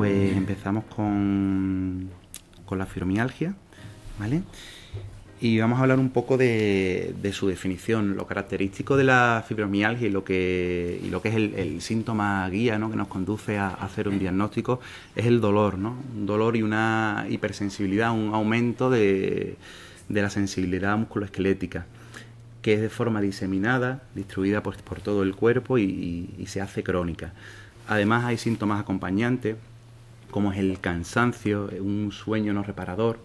pues empezamos con la fibromialgia, ¿vale? Y vamos a hablar un poco de su definición. Lo característico de la fibromialgia y lo que es el síntoma guía, ¿no?, que nos conduce a hacer un diagnóstico es el dolor, ¿no? Un dolor y una hipersensibilidad, un aumento de la sensibilidad musculoesquelética, que es de forma diseminada, distribuida por todo el cuerpo y se hace crónica. Además hay síntomas acompañantes, como es el cansancio, un sueño no reparador,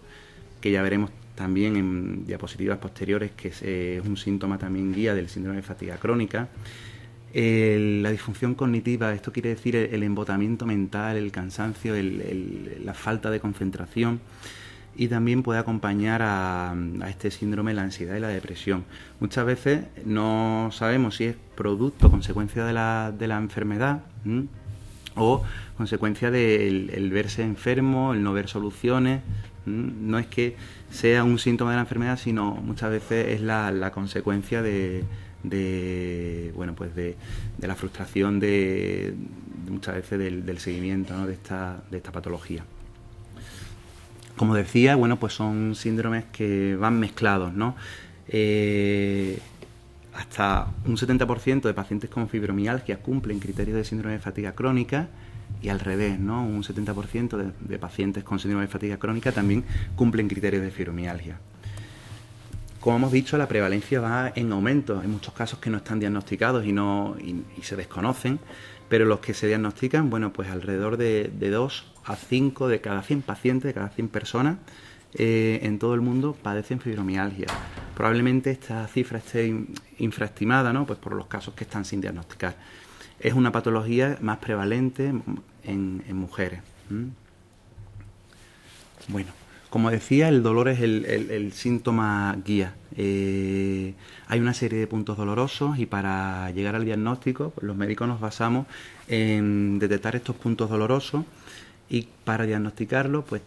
que ya veremos también en diapositivas posteriores, que es un síntoma también guía del síndrome de fatiga crónica. La disfunción cognitiva, esto quiere decir el embotamiento mental, el cansancio, la falta de concentración, y también puede acompañar a este síndrome la ansiedad y la depresión. Muchas veces no sabemos si es producto o consecuencia de la enfermedad, o consecuencia del verse enfermo, el no ver soluciones. No es que sea un síntoma de la enfermedad, sino muchas veces es la consecuencia de la frustración muchas veces del seguimiento, ¿no?, de esta patología. Como decía, pues son síndromes que van mezclados, ¿no? Hasta un 70% de pacientes con fibromialgia cumplen criterios de síndrome de fatiga crónica, y al revés, ¿no? Un 70% de pacientes con síndrome de fatiga crónica también cumplen criterios de fibromialgia. Como hemos dicho, la prevalencia va en aumento. Hay muchos casos que no están diagnosticados y se desconocen, pero los que se diagnostican, pues alrededor de 2 a 5 de cada 100 pacientes, de cada 100 personas en todo el mundo padecen fibromialgia. Probablemente esta cifra esté infraestimada, ¿no?, pues por los casos que están sin diagnosticar. Es una patología más prevalente en mujeres. Bueno, como decía, el dolor es el síntoma guía. Hay una serie de puntos dolorosos y para llegar al diagnóstico, los médicos nos basamos en detectar estos puntos dolorosos, y para diagnosticarlo pues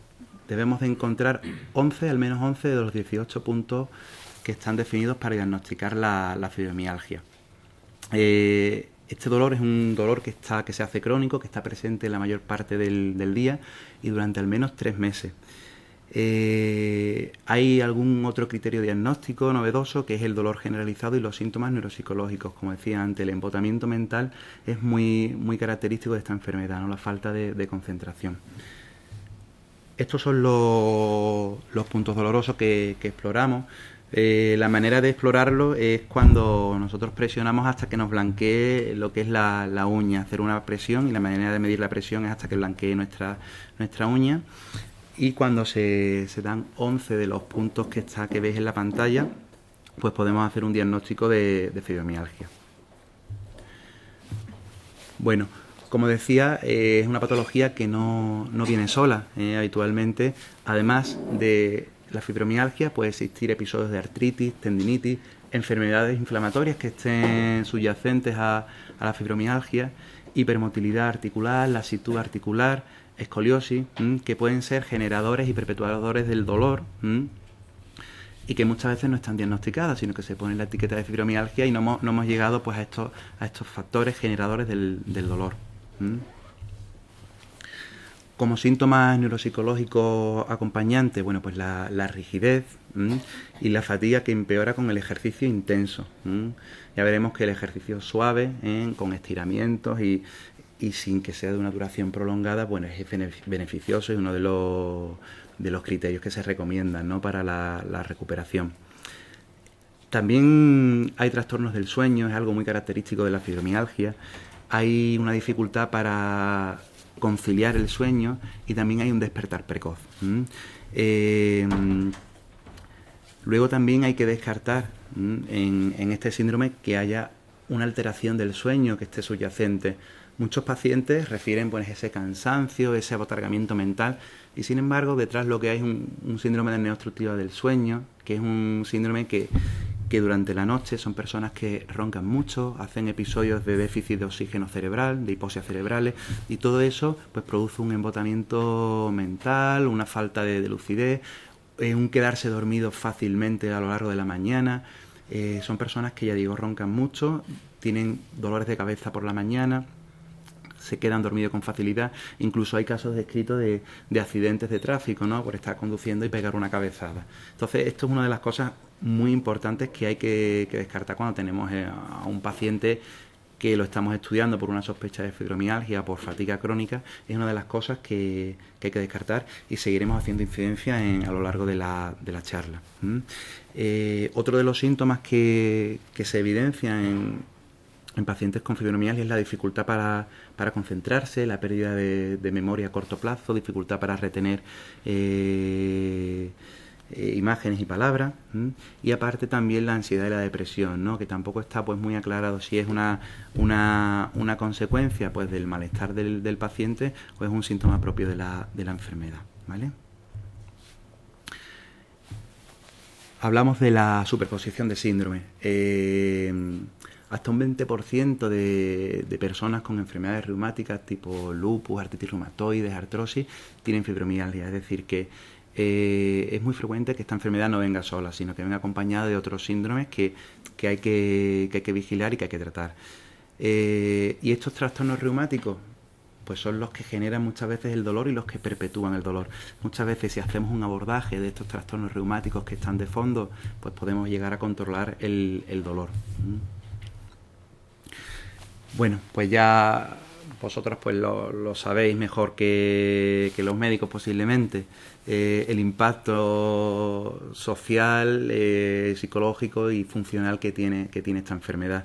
debemos de encontrar al menos 11 de los 18 puntos que están definidos para diagnosticar la fibromialgia. Este dolor es un dolor que se hace crónico, que está presente la mayor parte del día y durante al menos 3 meses. Hay algún otro criterio diagnóstico novedoso, que es el dolor generalizado y los síntomas neuropsicológicos. Como decía antes, el embotamiento mental es muy, muy característico de esta enfermedad, ¿no?, la falta de concentración. Estos son los puntos dolorosos que exploramos. La manera de explorarlo es cuando nosotros presionamos hasta que nos blanquee lo que es la uña, hacer una presión, y la manera de medir la presión es hasta que blanquee nuestra uña. Y cuando se dan 11 de los puntos que veis en la pantalla, pues podemos hacer un diagnóstico de fibromialgia. Bueno, como decía, es una patología que no viene sola. Habitualmente, además de la fibromialgia, puede existir episodios de artritis, tendinitis, enfermedades inflamatorias que estén subyacentes a la fibromialgia, hipermotilidad articular, lasitud articular, escoliosis, que pueden ser generadores y perpetuadores del dolor, y que muchas veces no están diagnosticadas, sino que se pone la etiqueta de fibromialgia y no hemos llegado pues a estos factores generadores del dolor. Como síntomas neuropsicológicos acompañantes, pues la rigidez y la fatiga, que empeora con el ejercicio intenso. Ya veremos que el ejercicio suave, con estiramientos y sin que sea de una duración prolongada, es beneficioso y uno de los criterios que se recomiendan, ¿no?, para la recuperación. También hay trastornos del sueño, es algo muy característico de la fibromialgia. Hay una dificultad para conciliar el sueño y también hay un despertar precoz. Luego también hay que descartar en este síndrome que haya una alteración del sueño que esté subyacente. Muchos pacientes refieren ese cansancio, ese abotargamiento mental, y sin embargo detrás lo que hay es un síndrome de apnea obstructiva del sueño, que es un síndrome que durante la noche son personas que roncan mucho, hacen episodios de déficit de oxígeno cerebral, de hipoxias cerebrales, y todo eso pues produce un embotamiento mental, una falta de lucidez, un quedarse dormido fácilmente a lo largo de la mañana. Son personas que, ya digo, roncan mucho, tienen dolores de cabeza por la mañana, se quedan dormidos con facilidad. Incluso hay casos descritos de accidentes de tráfico, ¿no? Por estar conduciendo y pegar una cabezada. Entonces, esto es una de las cosas muy importantes que hay que descartar cuando tenemos a un paciente que lo estamos estudiando por una sospecha de fibromialgia, por fatiga crónica. Es una de las cosas que hay que descartar y seguiremos haciendo incidencia a lo largo de la charla. Otro de los síntomas que se evidencian en pacientes con fibromialgia es la dificultad para concentrarse, la pérdida de memoria a corto plazo, dificultad para retener imágenes y palabras, y aparte también la ansiedad y la depresión, ¿no? Que tampoco está pues muy aclarado si es una consecuencia pues del malestar del paciente o es un síntoma propio de la enfermedad, ¿vale? Hablamos de la superposición de síndromes. Hasta un 20% de personas con enfermedades reumáticas tipo lupus, artritis reumatoide, artrosis, tienen fibromialgia. Es decir, que es muy frecuente que esta enfermedad no venga sola, sino que venga acompañada de otros síndromes que hay que vigilar y que hay que tratar. Y estos trastornos reumáticos pues son los que generan muchas veces el dolor y los que perpetúan el dolor. Muchas veces, si hacemos un abordaje de estos trastornos reumáticos que están de fondo, pues podemos llegar a controlar el dolor. Bueno, pues ya vosotros pues lo sabéis mejor que los médicos posiblemente, el impacto social, psicológico y funcional que tiene esta enfermedad.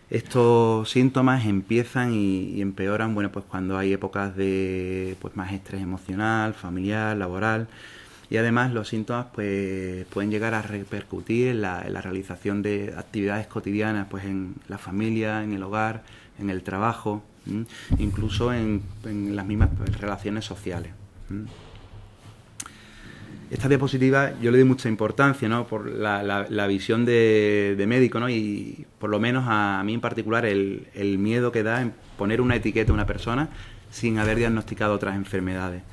Estos síntomas empiezan y empeoran, bueno, pues cuando hay épocas de pues más estrés emocional, familiar, laboral, y además los síntomas pues pueden llegar a repercutir en la realización de actividades cotidianas, pues en la familia, en el hogar, en el trabajo, incluso en las mismas relaciones sociales. Esta diapositiva yo le doy mucha importancia, ¿no? Por la visión de médico, ¿no? Y por lo menos a mí en particular el miedo que da en poner una etiqueta a una persona sin haber diagnosticado otras enfermedades.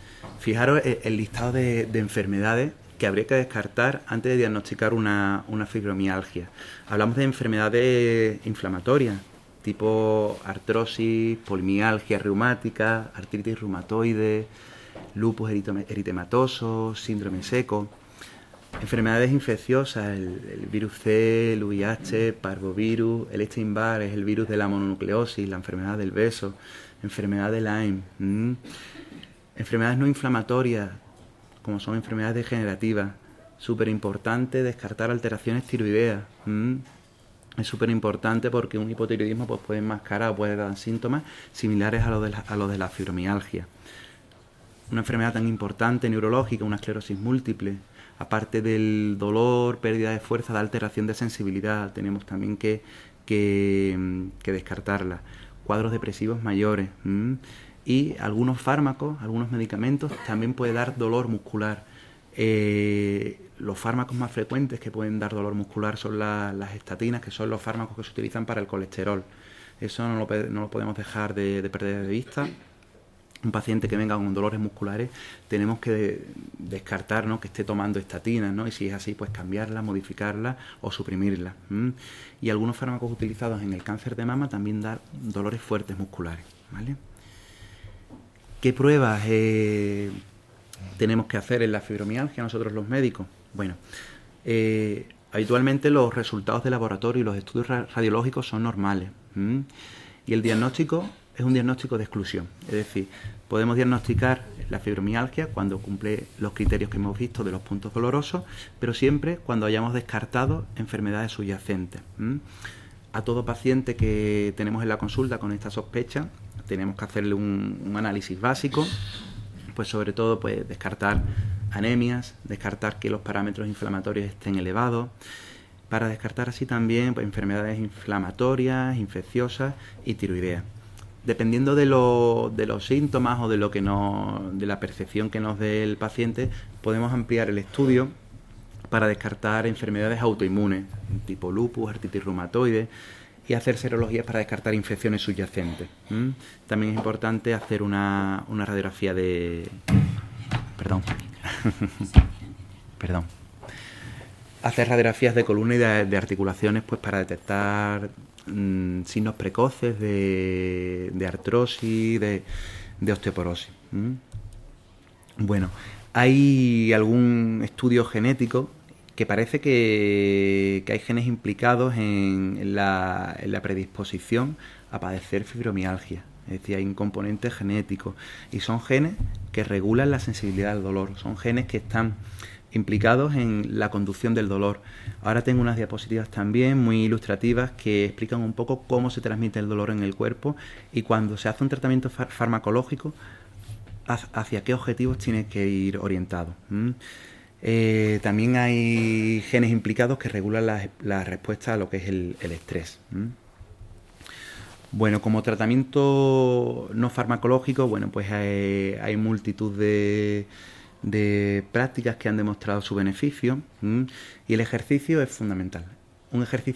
Fijaros el listado de enfermedades que habría que descartar antes de diagnosticar una fibromialgia. Hablamos de enfermedades inflamatorias, tipo artrosis, polimialgia reumática, artritis reumatoide, lupus eritematoso, síndrome seco. Enfermedades infecciosas, el virus C, el VIH, parvovirus, el Epstein-Barr es el virus de la mononucleosis, la enfermedad del beso, enfermedad de Lyme. Enfermedades no inflamatorias, como son enfermedades degenerativas. Súper importante descartar alteraciones tiroideas. Es súper importante porque un hipotiroidismo pues, puede enmascarar o puede dar síntomas similares a los de la fibromialgia. Una enfermedad tan importante neurológica, una esclerosis múltiple, aparte del dolor, pérdida de fuerza, da alteración de sensibilidad, tenemos también que descartarla. Cuadros depresivos mayores. Y algunos fármacos, algunos medicamentos también pueden dar dolor muscular. Los fármacos más frecuentes que pueden dar dolor muscular son las estatinas, que son los fármacos que se utilizan para el colesterol. Eso no lo podemos dejar de perder de vista. Un paciente que venga con dolores musculares tenemos que descartar, ¿no? Que esté tomando estatinas, ¿no? Y si es así, pues cambiarla, modificarla o suprimirla. Y algunos fármacos utilizados en el cáncer de mama también dan dolores fuertes musculares, ¿vale? ¿Qué pruebas tenemos que hacer en la fibromialgia nosotros los médicos? Bueno, habitualmente los resultados de laboratorio y los estudios radiológicos son normales. Y el diagnóstico es un diagnóstico de exclusión. Es decir, podemos diagnosticar la fibromialgia cuando cumple los criterios que hemos visto de los puntos dolorosos, pero siempre cuando hayamos descartado enfermedades subyacentes. A todo paciente que tenemos en la consulta con esta sospecha, tenemos que hacerle un análisis básico, pues sobre todo pues descartar anemias, descartar que los parámetros inflamatorios estén elevados, para descartar así también pues, enfermedades inflamatorias, infecciosas y tiroideas. Dependiendo de los síntomas o de la percepción que nos dé el paciente, podemos ampliar el estudio para descartar enfermedades autoinmunes, tipo lupus, artritis reumatoide, y hacer serologías para descartar infecciones subyacentes. También es importante hacer una radiografía de... Hacer radiografías de columna y de articulaciones pues para detectar signos precoces de artrosis, de osteoporosis. Bueno, hay algún estudio genético que parece que hay genes implicados en la predisposición a padecer fibromialgia. Es decir, hay un componente genético y son genes que regulan la sensibilidad al dolor. Son genes que están implicados en la conducción del dolor. Ahora tengo unas diapositivas también muy ilustrativas que explican un poco cómo se transmite el dolor en el cuerpo y cuando se hace un tratamiento farmacológico, hacia qué objetivos tiene que ir orientado. También hay genes implicados que regulan la respuesta a lo que es el estrés. Bueno, como tratamiento no farmacológico, bueno, pues hay multitud de prácticas que han demostrado su beneficio, y el ejercicio es fundamental.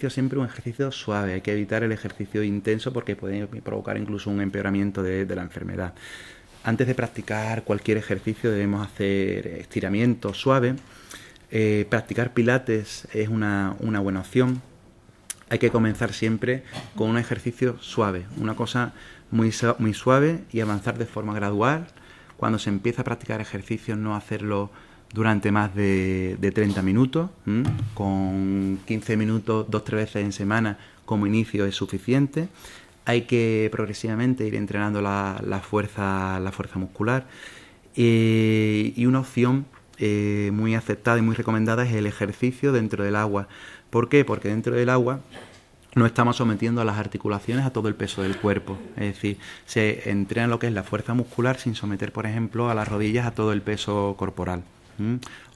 Siempre un ejercicio suave. Hay que evitar el ejercicio intenso porque puede provocar incluso un empeoramiento de la enfermedad. Antes de practicar cualquier ejercicio debemos hacer estiramientos suaves. Practicar pilates es una buena opción. Hay que comenzar siempre con un ejercicio suave, una cosa muy suave y avanzar de forma gradual. Cuando se empieza a practicar ejercicios, no hacerlo durante más de 30 minutos. Con 15 minutos 2-3 veces en semana como inicio es suficiente. Hay que progresivamente ir entrenando la fuerza muscular. Y una opción muy aceptada y muy recomendada es el ejercicio dentro del agua. ¿Por qué? Porque dentro del agua no estamos sometiendo a las articulaciones a todo el peso del cuerpo. Es decir, se entrena lo que es la fuerza muscular sin someter, por ejemplo, a las rodillas a todo el peso corporal.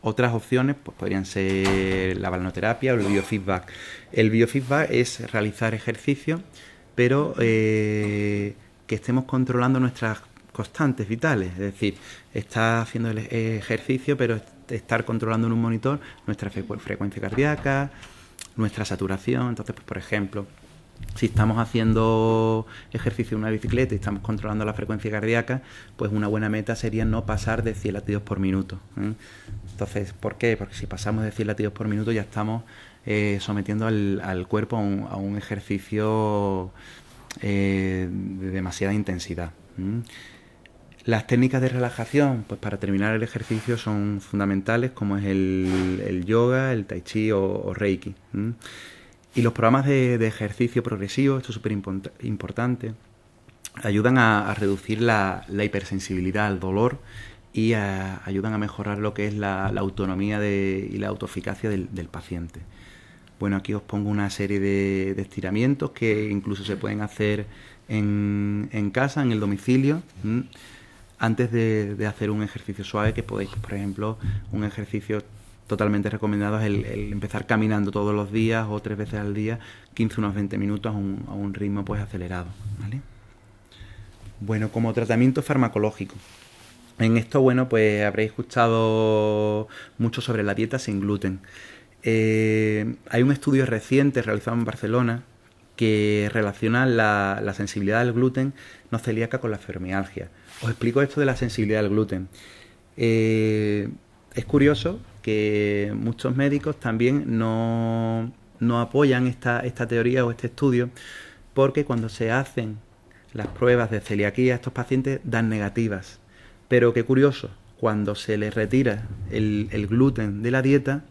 Otras opciones pues, podrían ser la balneoterapia o el biofeedback. El biofeedback es realizar ejercicios, pero que estemos controlando nuestras constantes vitales. Es decir, estar haciendo el ejercicio, pero estar controlando en un monitor nuestra frecuencia cardíaca, nuestra saturación. Entonces, pues, por ejemplo, si estamos haciendo ejercicio en una bicicleta y estamos controlando la frecuencia cardíaca, pues una buena meta sería no pasar de 100 latidos por minuto. Entonces, ¿por qué? Porque si pasamos de 100 latidos por minuto ya estamos sometiendo al cuerpo a un ejercicio de demasiada intensidad. Las técnicas de relajación, pues para terminar el ejercicio son fundamentales, como es el yoga, el tai chi o reiki. Y los programas de ejercicio progresivo, esto es súper importante, ayudan a reducir la hipersensibilidad al dolor y ayudan a mejorar lo que es la autonomía y la autoeficacia del paciente. Bueno, aquí os pongo una serie de estiramientos que incluso se pueden hacer en casa, en el domicilio, antes de hacer un ejercicio suave, que podéis, por ejemplo, un ejercicio totalmente recomendado es el empezar caminando todos los días o 3 veces al día, 15 unos 20 minutos a un ritmo pues acelerado, ¿vale? Bueno, como tratamiento farmacológico. En esto, bueno, pues habréis escuchado mucho sobre la dieta sin gluten. Hay un estudio reciente realizado en Barcelona que relaciona la sensibilidad al gluten no celíaca con la fibromialgia. Os explico esto de la sensibilidad al gluten. Es curioso que muchos médicos también no apoyan esta teoría o este estudio, porque cuando se hacen las pruebas de celiaquía, estos pacientes dan negativas. Pero qué curioso, cuando se les retira el gluten de la dieta,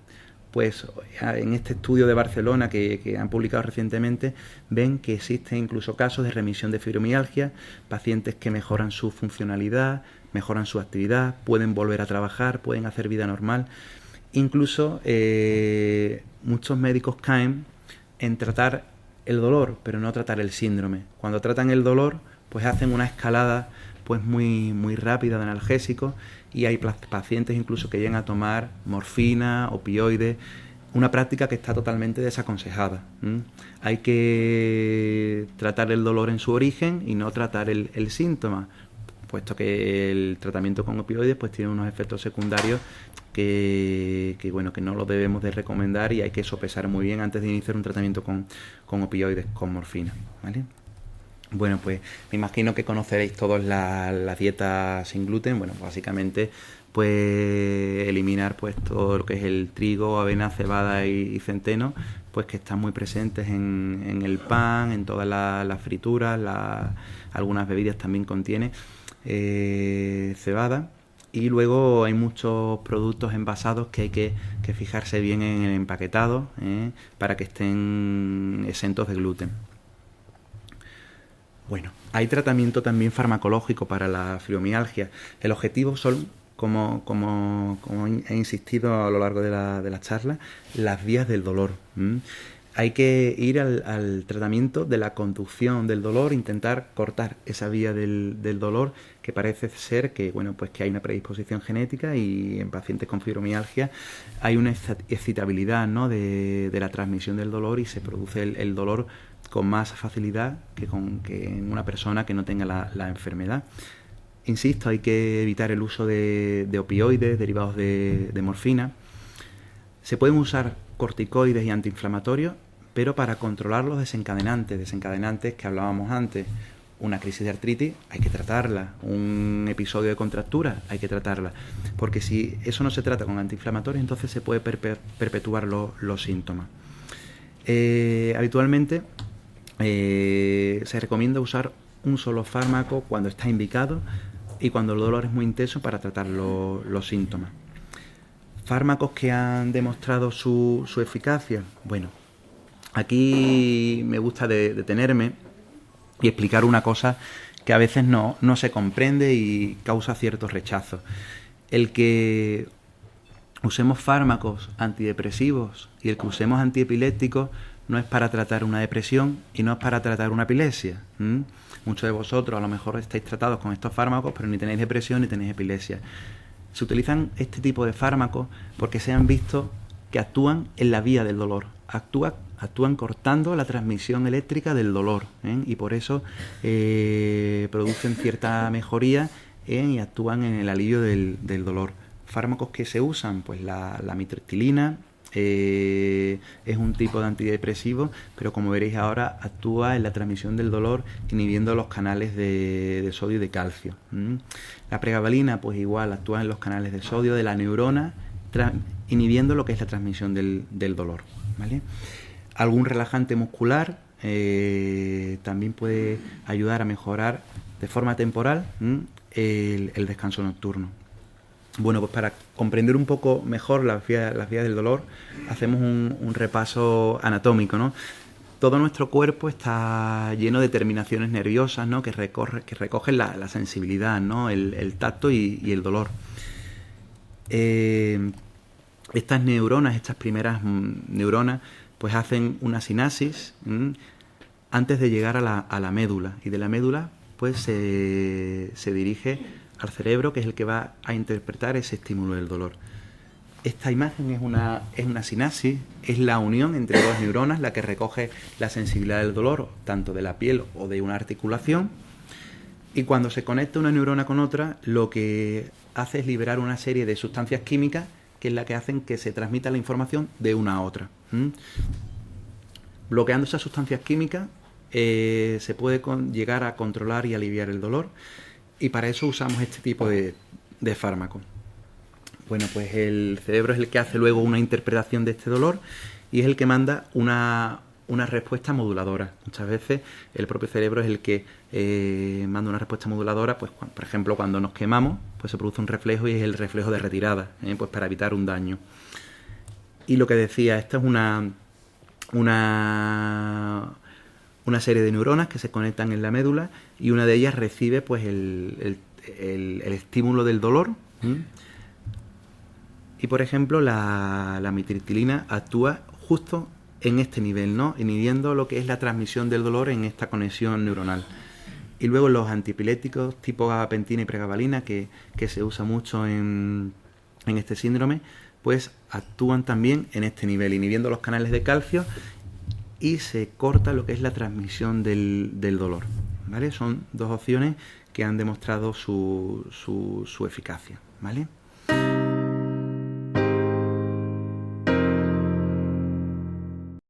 pues en este estudio de Barcelona que han publicado recientemente, ven que existen incluso casos de remisión de fibromialgia, pacientes que mejoran su funcionalidad, mejoran su actividad, pueden volver a trabajar, pueden hacer vida normal. Incluso muchos médicos caen en tratar el dolor, pero no tratar el síndrome. Cuando tratan el dolor, pues hacen una escalada pues muy rápida de analgésicos, y hay pacientes incluso que llegan a tomar morfina, opioides, una práctica que está totalmente desaconsejada. Hay que tratar el dolor en su origen y no tratar el síntoma, puesto que el tratamiento con opioides pues tiene unos efectos secundarios que no lo debemos de recomendar, y hay que sopesar muy bien antes de iniciar un tratamiento con opioides, con morfina, ¿vale? Bueno, pues me imagino que conoceréis todos la dieta sin gluten. Bueno, básicamente pues eliminar pues todo lo que es el trigo, avena, cebada y centeno, pues que están muy presentes en el pan, en todas las frituras, algunas bebidas también contiene cebada. Y luego hay muchos productos envasados que hay que fijarse bien en el empaquetado, para que estén exentos de gluten. Bueno, hay tratamiento también farmacológico para la fibromialgia. El objetivo son, como he insistido a lo largo de la charla, las vías del dolor. Hay que ir al tratamiento de la conducción del dolor, intentar cortar esa vía del dolor, que parece ser que, bueno, pues que hay una predisposición genética, y en pacientes con fibromialgia hay una excitabilidad, ¿no?, de la transmisión del dolor, y se produce el dolor con más facilidad que en una persona que no tenga la enfermedad. Insisto, hay que evitar el uso de opioides derivados de morfina. Se pueden usar corticoides y antiinflamatorios, pero para controlar los desencadenantes que hablábamos antes. Una crisis de artritis hay que tratarla, un episodio de contractura hay que tratarla, porque si eso no se trata con antiinflamatorios, entonces se puede perpetuar los síntomas. Habitualmente se recomienda usar un solo fármaco cuando está indicado y cuando el dolor es muy intenso, para tratar los síntomas. Fármacos que han demostrado su eficacia. Bueno, aquí me gusta detenerme y explicar una cosa que a veces no se comprende y causa cierto rechazo. El que usemos fármacos antidepresivos y el que usemos antiepilépticos no es para tratar una depresión y no es para tratar una epilepsia. Muchos de vosotros a lo mejor estáis tratados con estos fármacos, pero ni tenéis depresión ni tenéis epilepsia. Se utilizan este tipo de fármacos porque se han visto que actúan en la vía del dolor, actúan cortando la transmisión eléctrica del dolor, y por eso producen cierta mejoría y actúan en el alivio del dolor. Fármacos que se usan, pues la amitriptilina es un tipo de antidepresivo, pero como veréis ahora actúa en la transmisión del dolor inhibiendo los canales de sodio y de calcio. La pregabalina, pues igual, actúa en los canales de sodio de la neurona, inhibiendo lo que es la transmisión del dolor, ¿vale? Algún relajante muscular también puede ayudar a mejorar de forma temporal el descanso nocturno. Bueno, pues para comprender un poco mejor las vías del dolor, hacemos un repaso anatómico, ¿no? Todo nuestro cuerpo está lleno de terminaciones nerviosas, ¿no?, que recogen la sensibilidad, ¿no?, el tacto y el dolor. Estas neuronas, estas primeras neuronas, pues hacen una sinapsis antes de llegar a la médula, y de la médula pues se dirige al cerebro, que es el que va a interpretar ese estímulo del dolor. Esta imagen es una sinapsis, es la unión entre dos neuronas la que recoge la sensibilidad del dolor, tanto de la piel o de una articulación, y cuando se conecta una neurona con otra, lo que hace es liberar una serie de sustancias químicas que es la que hacen que se transmita la información de una a otra. Bloqueando esas sustancias químicas se puede llegar a controlar y aliviar el dolor, y para eso usamos este tipo de fármacos. Bueno, pues el cerebro es el que hace luego una interpretación de este dolor y es el que manda una respuesta moduladora. Muchas veces el propio cerebro es el que manda una respuesta moduladora, pues por ejemplo cuando nos quemamos, pues se produce un reflejo y es el reflejo de retirada, pues para evitar un daño. Y lo que decía, esta es una serie de neuronas que se conectan en la médula, y una de ellas recibe pues el estímulo del dolor. Y por ejemplo la amitriptilina actúa justo en este nivel, ¿no?, inhibiendo lo que es la transmisión del dolor en esta conexión neuronal. Y luego los antiepilépticos tipo gabapentina y pregabalina, que se usa mucho en este síndrome, pues actúan también en este nivel, inhibiendo los canales de calcio, y se corta lo que es la transmisión del dolor, ¿vale? Son dos opciones que han demostrado su eficacia, ¿vale?